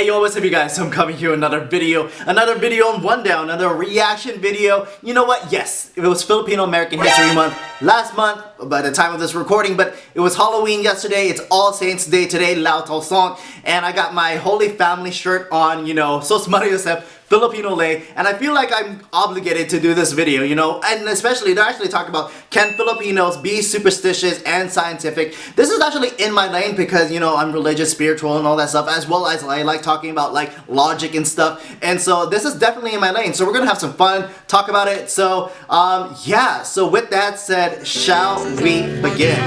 Hey yo, what's up you guys? So I'm coming here with another video on One Down, another reaction video. You know what? Yes, it was Filipino American History Month last month by the time of this recording, but it was Halloween yesterday, it's All Saints Day today, Lao Tao Song, and I got my Holy Family shirt on, you know, Sos Maria Yosef, Filipino Lay, and I feel like I'm obligated to do this video, you know, and especially, they're actually talking about, can Filipinos be superstitious and scientific? This is actually in my lane because, you know, I'm religious, spiritual, and all that stuff, as well as I like talking about, like, logic and stuff, and so this is definitely in my lane, so we're gonna have some fun, talk about it, so, yeah, so with that said, shall we begin?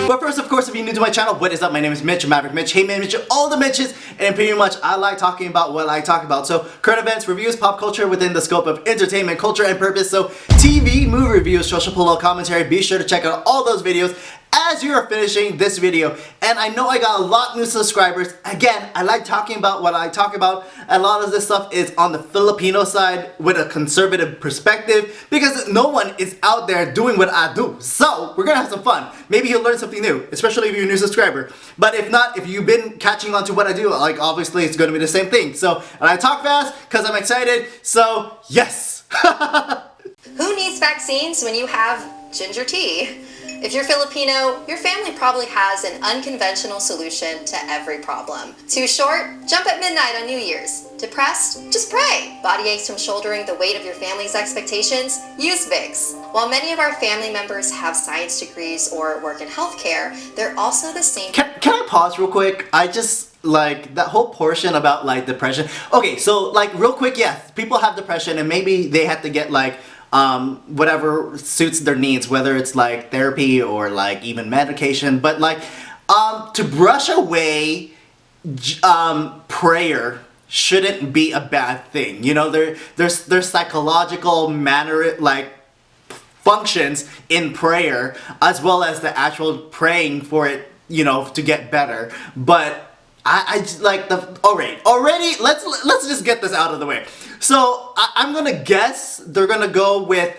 But first, of course, if you're new to my channel, what is up? My name is Mitch, Maverick Mitch. Hey man, Mitch, all the Mitches, and pretty much I like talking about what I talk about. So, current events, reviews, pop culture within the scope of entertainment, culture, and purpose. So, TV, movie reviews, social polo commentary. Be sure to check out all those videos as you are finishing this video. And I know I got a lot new subscribers. Again, I like talking about what I talk about. A lot of this stuff is on the Filipino side with a conservative perspective because no one is out there doing what I do. So we're gonna have some fun. Maybe you'll learn something new, especially if you're a new subscriber. But if not, if you've been catching on to what I do, like obviously it's gonna be the same thing. So, and I talk fast because I'm excited. So yes. Who needs vaccines when you have ginger tea? If you're Filipino, your family probably has an unconventional solution to every problem. Too short? Jump at midnight on New Year's. Depressed? Just pray. Body aches from shouldering the weight of your family's expectations? Use Vicks. While many of our family members have science degrees or work in healthcare, they're also the same. Can I pause real quick? I just, like, that whole portion about, like, depression. Okay, so, like, real quick, yes, people have depression and maybe they have to get, like, whatever suits their needs, whether it's like therapy or like even medication, but like to brush away prayer shouldn't be a bad thing, you know. There's psychological manner, like, functions in prayer as well as the actual praying for it, you know, to get better. But I just like the already let's just get this out of the way. So I'm gonna guess they're gonna go with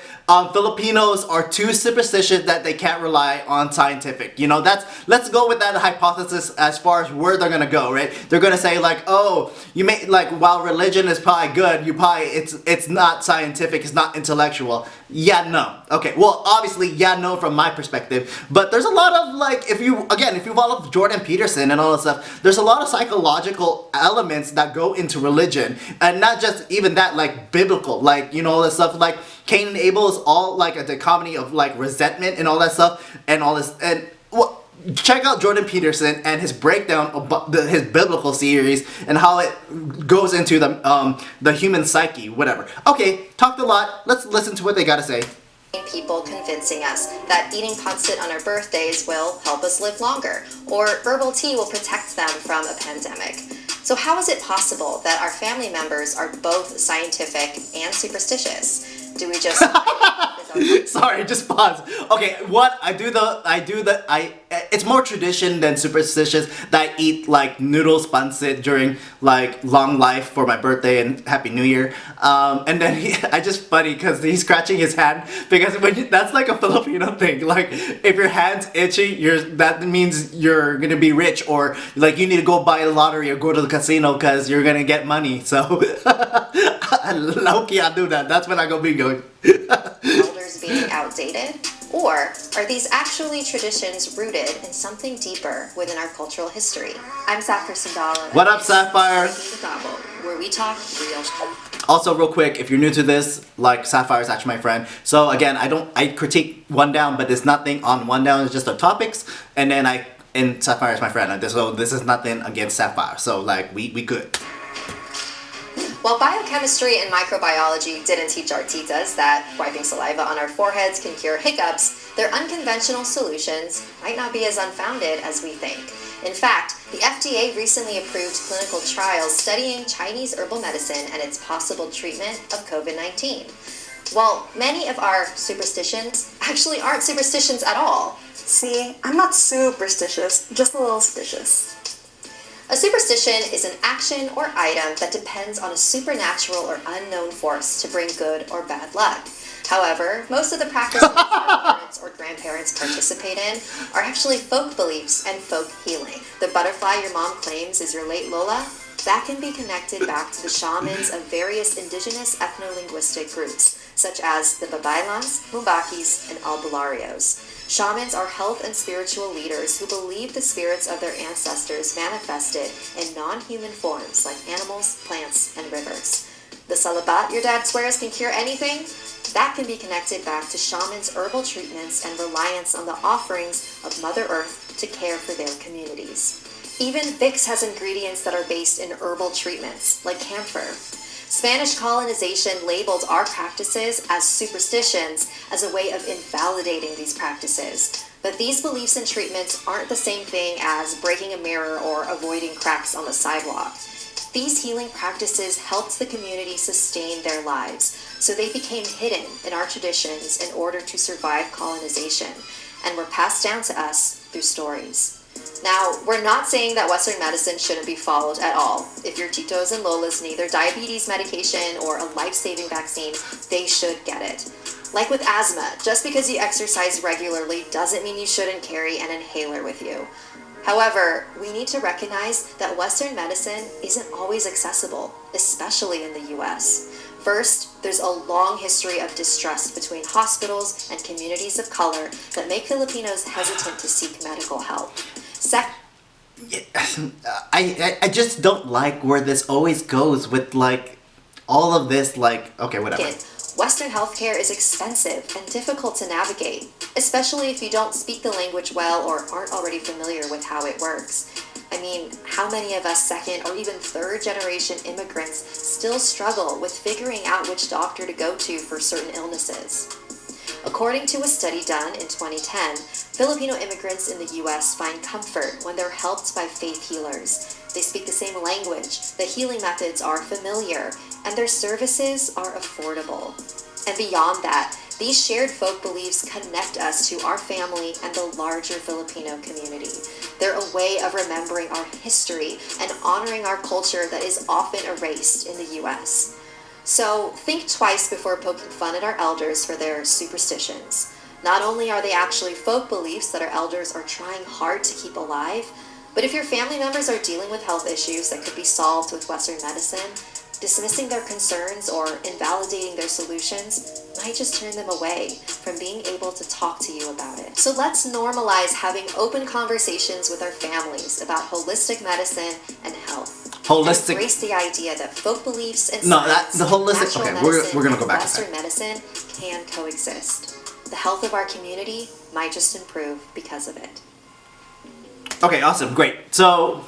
Filipinos are too superstitious that they can't rely on scientific. You know, let's go with that hypothesis as far as where they're gonna go, right? They're gonna say like, oh, you may, like, while religion is probably good, it's not scientific, it's not intellectual. Yeah, no. Okay, well, obviously, yeah, no from my perspective, but there's a lot of, like, if you follow Jordan Peterson and all that stuff, there's a lot of psychological elements that go into religion, and not just even that, like, biblical, like, you know, all this stuff, like, Cain and Abel is all, like, a dichotomy of, like, resentment and all that stuff, and all this, and, well, check out Jordan Peterson and his breakdown of his biblical series and how it goes into the human psyche, whatever. Okay, talked a lot. Let's listen to what they gotta say. People convincing us that eating pancit on our birthdays will help us live longer, or herbal tea will protect them from a pandemic. So how is it possible that our family members are both scientific and superstitious? Do we just Sorry, just pause. Okay, what it's more tradition than superstitious that I eat, like, noodles pancit during, like, long life for my birthday and Happy New Year. And then I just funny because he's scratching his hand because that's like a Filipino thing. Like, if your hand's itchy, that means you're gonna be rich, or like you need to go buy a lottery or go to the casino because you're gonna get money. So low-key, I do that. That's when I go bingo. Elders being outdated? Or are these actually traditions rooted in something deeper within our cultural history? I'm Sapphire Sandala. What up, Sapphire? Tabo, where we talk real shit. Also, real quick, if you're new to this, like, Sapphire is actually my friend. So again, I critique One Down, but there's nothing on One Down. It's just our topics, and Sapphire is my friend. So this is nothing against Sapphire. So, like, we good. While biochemistry and microbiology didn't teach our titas that wiping saliva on our foreheads can cure hiccups, their unconventional solutions might not be as unfounded as we think. In fact, the FDA recently approved clinical trials studying Chinese herbal medicine and its possible treatment of COVID-19. Well, many of our superstitions actually aren't superstitions at all. See, I'm not superstitious, just a little suspicious. A superstition is an action or item that depends on a supernatural or unknown force to bring good or bad luck. However, most of the practices our parents or grandparents participate in are actually folk beliefs and folk healing. The butterfly your mom claims is your late Lola, that can be connected back to the shamans of various indigenous ethno-linguistic groups, such as the Babaylans, Mumbakis, and Albularios. Shamans are health and spiritual leaders who believe the spirits of their ancestors manifested in non-human forms like animals, plants, and rivers. The salabat your dad swears can cure anything? That can be connected back to shamans' herbal treatments and reliance on the offerings of Mother Earth to care for their communities. Even Vicks has ingredients that are based in herbal treatments, like camphor. Spanish colonization labeled our practices as superstitions as a way of invalidating these practices. But these beliefs and treatments aren't the same thing as breaking a mirror or avoiding cracks on the sidewalk. These healing practices helped the community sustain their lives, so they became hidden in our traditions in order to survive colonization, and were passed down to us through stories. Now, we're not saying that Western medicine shouldn't be followed at all. If your Titos and Lolas need their diabetes medication or a life-saving vaccine, they should get it. Like with asthma, just because you exercise regularly doesn't mean you shouldn't carry an inhaler with you. However, we need to recognize that Western medicine isn't always accessible, especially in the US. First, there's a long history of distrust between hospitals and communities of color that make Filipinos hesitant to seek medical help. I just don't like where this always goes with like all of this, like, okay, whatever. Western healthcare is expensive and difficult to navigate, especially if you don't speak the language well or aren't already familiar with how it works. I mean, how many of us second or even third generation immigrants still struggle with figuring out which doctor to go to for certain illnesses? According to a study done in 2010, Filipino immigrants in the US find comfort when they're helped by faith healers. They speak the same language, the healing methods are familiar, and their services are affordable. And beyond that, these shared folk beliefs connect us to our family and the larger Filipino community. They're a way of remembering our history and honoring our culture that is often erased in the US. So think twice before poking fun at our elders for their superstitions. Not only are they actually folk beliefs that our elders are trying hard to keep alive, but if your family members are dealing with health issues that could be solved with Western medicine, dismissing their concerns or invalidating their solutions might just turn them away from being able to talk to you about it. So let's normalize having open conversations with our families about holistic medicine and health. Holistic. Embrace the idea that folk beliefs and the holistic. natural Okay, medicine we're gonna go and back to Western that. medicine can coexist. The health of our community might just improve because of it. Okay, awesome, great. So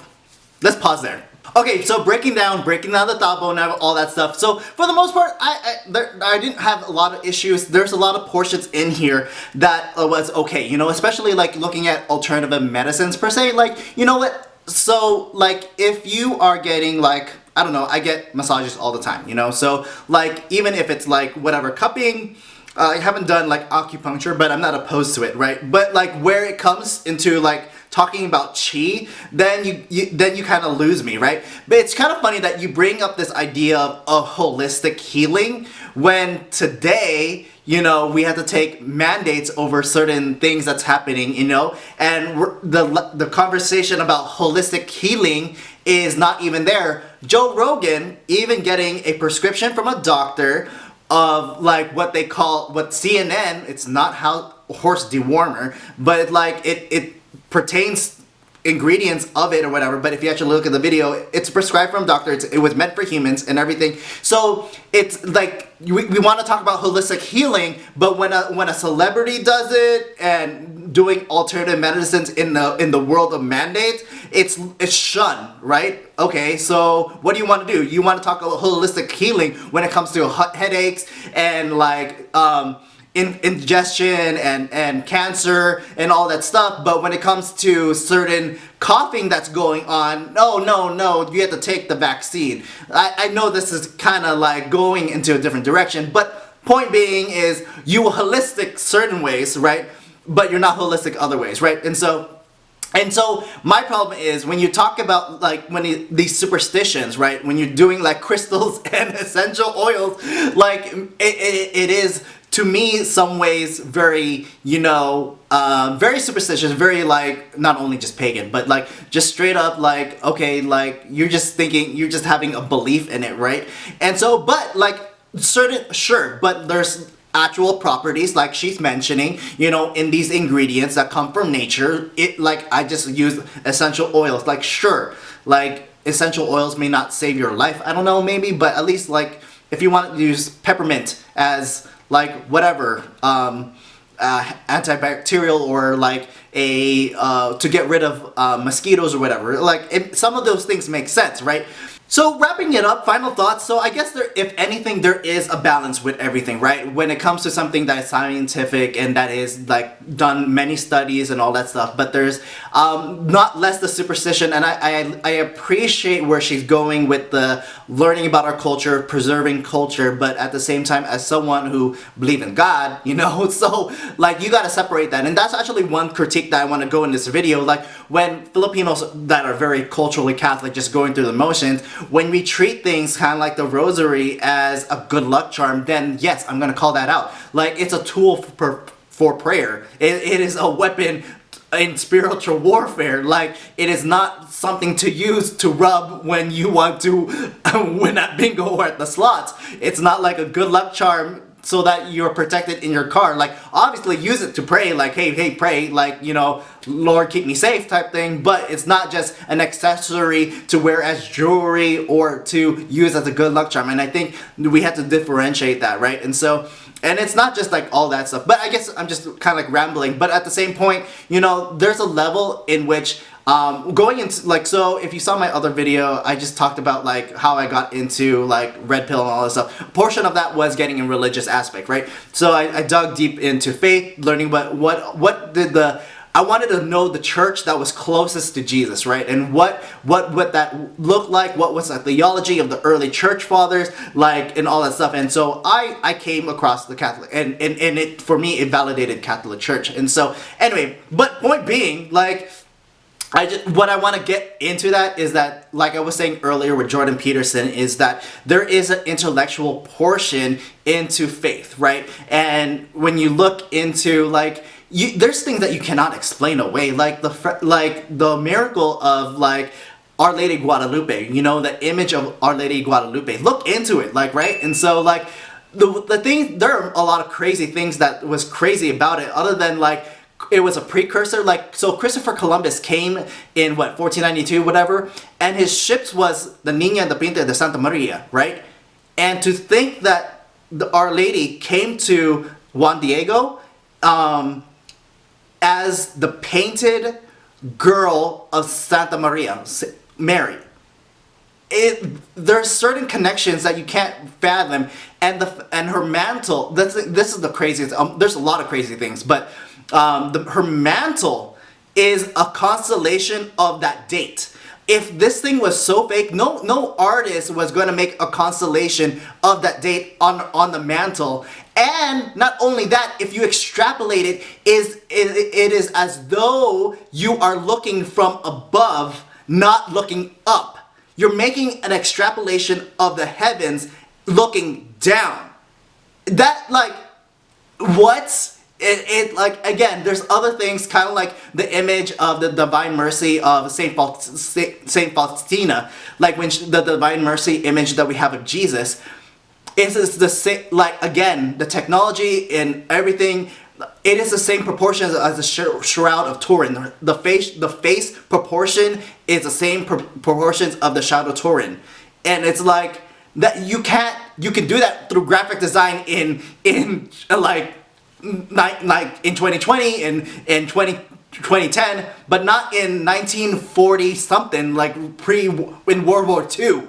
let's pause there. Okay, so breaking down the Tabo and all that stuff. So for the most part, I didn't have a lot of issues. There's a lot of portions in here that was okay, you know, especially like looking at alternative medicines per se. Like, you know what? So like if you are getting like, I don't know, I get massages all the time, you know. So like even if it's like whatever cupping. I haven't done like acupuncture, but I'm not opposed to it, right? But like where it comes into like talking about chi, then you kind of lose me, right? But it's kind of funny that you bring up this idea of holistic healing when today, you know, we have to take mandates over certain things that's happening, you know, and the conversation about holistic healing is not even there. Joe Rogan even getting a prescription from a doctor of like what CNN, it's not how horse dewormer, but it pertains ingredients of it or whatever. But if you actually look at the video, it's prescribed from a doctor. It was meant for humans and everything. So it's like we want to talk about holistic healing, but when a celebrity does it and doing alternative medicines in the world of mandates, it's shunned, right? Okay, so what do you want to do? You want to talk about holistic healing when it comes to headaches and like ingestion and cancer and all that stuff, but when it comes to certain coughing that's going on, no, you have to take the vaccine. I know this is kind of like going into a different direction, but point being is you are holistic certain ways, right? But you're not holistic other ways, right? And so my problem is when you talk about like these superstitions, right? When you're doing like crystals and essential oils, like it is to me, some ways very, very superstitious, very like not only just pagan, but like just straight up like, okay, like you're just thinking, you're just having a belief in it, right? And so, but like sure, but there's actual properties like she's mentioning, in these ingredients that come from nature. It like I just use essential oils, like sure, like essential oils may not save your life, I don't know, maybe, but at least like if you want to use peppermint as like whatever antibacterial or like a to get rid of mosquitoes or whatever, like some of those things make sense, right? So wrapping it up, final thoughts. So I guess if anything, there is a balance with everything, right? When it comes to something that is scientific and that is like done many studies and all that stuff, but there's not less the superstition, and I appreciate where she's going with the learning about our culture, preserving culture, but at the same time, as someone who believes in God, so like you gotta separate that, and that's actually one critique that I want to go in this video. Like when Filipinos that are very culturally Catholic, just going through the motions, when we treat things kind of like the rosary as a good luck charm, then yes, I'm gonna call that out. Like it's a tool for prayer. It is a weapon in spiritual warfare. Like it is not something to use to rub when you want to win at bingo or at the slots. It's not like a good luck charm so that you're protected in your car. Like obviously use it to pray, like hey pray, like Lord keep me safe type thing, but it's not just an accessory to wear as jewelry or to use as a good luck charm. And I think we have to differentiate that, right? And so, and it's not just like all that stuff, but I guess I'm just kind of like rambling, but at the same point, there's a level in which going into like, so if you saw my other video, I just talked about like how I got into like red pill and all this stuff. A portion of that was getting a religious aspect, right? So I dug deep into faith, learning what did I wanted to know the church that was closest to Jesus, right? And what that looked like, what was the theology of the early church fathers, like, and all that stuff. And so I came across the Catholic, and it, for me, it validated Catholic Church. And so anyway, but point being, like, what I want to get into that is that, like I was saying earlier with Jordan Peterson, is that there is an intellectual portion into faith, right? And when you look into like, there's things that you cannot explain away, like the miracle of like Our Lady Guadalupe, the image of Our Lady Guadalupe. Look into it, like, right? And so like the thing, there are a lot of crazy things that was crazy about it, other than like it was a precursor. Like, so Christopher Columbus came in 1492, whatever, and his ships was the Niña de Pinta de Santa Maria, right? And to think that Our Lady came to Juan Diego as the painted girl of Santa Maria, Mary. There's certain connections that you can't fathom, and her mantle. This is the craziest. There's a lot of crazy things, but her mantle is a constellation of that date. If this thing was so fake, no artist was going to make a constellation of that date on the mantle. And not only that, if you extrapolate it, it is as though you are looking from above, not looking up. You're making an extrapolation of the heavens looking down. That, like, what? It like, again, there's other things, kind of like the image of the Divine Mercy of Saint Faustina, like when the Divine Mercy image that we have of Jesus is the same. Like, again, the technology and everything, it is the same proportions as the Shroud of Turin. The face proportion is the same proportions of the Shroud of Turin, and it's like that you can do that through graphic design in like in 2020 and in 2010, but not in 1940 something, like in World War II,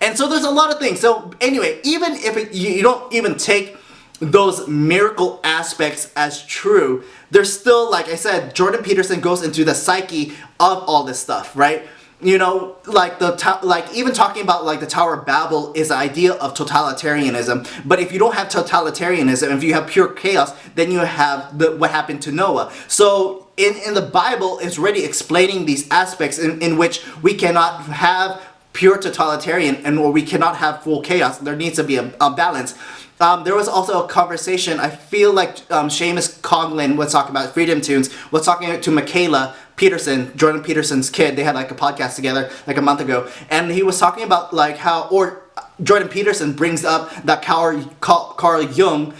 And so there's a lot of things. So anyway, even if you don't even take those miracle aspects as true, there's still, like I said, Jordan Peterson goes into the psyche of all this stuff, right? Like even talking about like the Tower of Babel is the idea of totalitarianism. But if you don't have totalitarianism, if you have pure chaos, then you have what happened to Noah. So in the Bible, it's already explaining these aspects in which we cannot have pure totalitarian or we cannot have full chaos. There needs to be a balance. there was also a conversation. I feel like Seamus Coughlin was talking about Freedom Tunes, was talking to Michaela Peterson, Jordan Peterson's kid. They had like a podcast together like a month ago, and he was talking about like how, or Jordan Peterson brings up that Carl Jung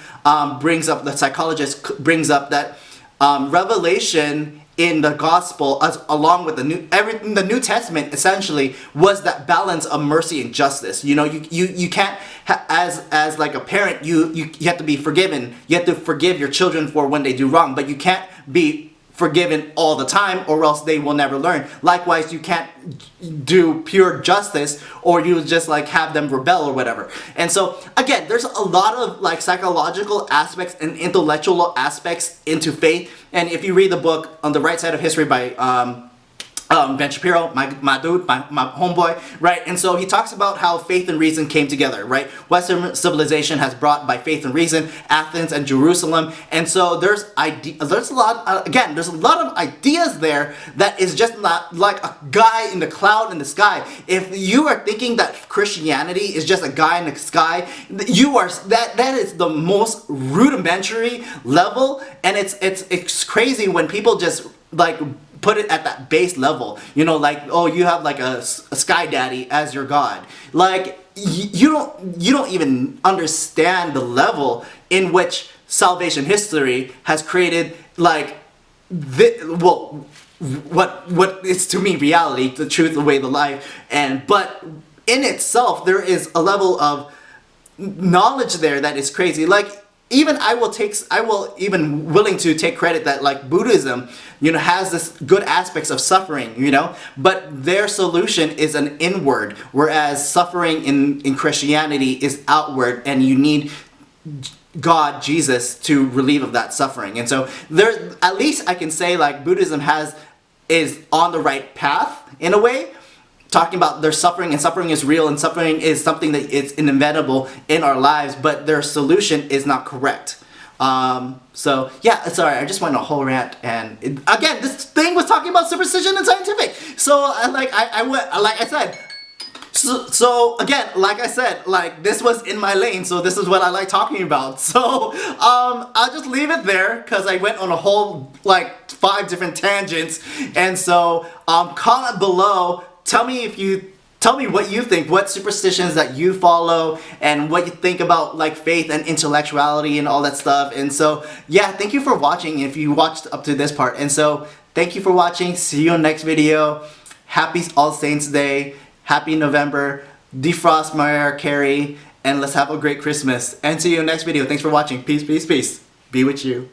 brings up, the psychologist brings up that revelation in the gospel, along with the New Testament, essentially was that balance of mercy and justice. You know, you can't as like a parent, you have to be forgiven. You have to forgive your children for when they do wrong, but you can't be forgiven all the time, or else they will never learn. Likewise, you can't do pure justice, or you just like have them rebel or whatever. And so again, there's a lot of like psychological aspects and intellectual aspects into faith. And if you read the book On the Right Side of History by Ben Shapiro, my dude, my homeboy, right? And so he talks about how faith and reason came together, right? Western civilization has brought by faith and reason Athens and Jerusalem, and so there's a lot there's a lot of ideas there that is just not like a guy in the cloud in the sky. If you are thinking that Christianity is just a guy in the sky, you are that is the most rudimentary level, and it's crazy when people just like put it at that base level, you know, like, oh, you have like a sky daddy as your god. Like you don't even understand the level in which salvation history has created like what is to me reality, the truth, the way, the life, but in itself there is a level of knowledge there that is crazy. Like even I will even willing to take credit that like Buddhism, you know, has this good aspects of suffering, you know, but their solution is an inward, whereas suffering in Christianity is outward, and you need God, Jesus, to relieve of that suffering. And so there, at least I can say like Buddhism is on the right path in a way, talking about their suffering, and suffering is real, and suffering is something that is inevitable in our lives, but their solution is not correct. So yeah, sorry, I just went on a whole rant, and again, this thing was talking about superstition and scientific. So I went, like I said, so again, like I said, like this was in my lane, so this is what I like talking about. So I'll just leave it there because I went on a whole like 5 different tangents, and so comment below. Tell me what you think, what superstitions that you follow, and what you think about like faith and intellectuality and all that stuff. And so yeah, thank you for watching if you watched up to this part. And so thank you for watching. See you in the next video. Happy All Saints Day. Happy November. Defrost Mariah Carey. And let's have a great Christmas. And see you in the next video. Thanks for watching. Peace, peace, peace. Be with you.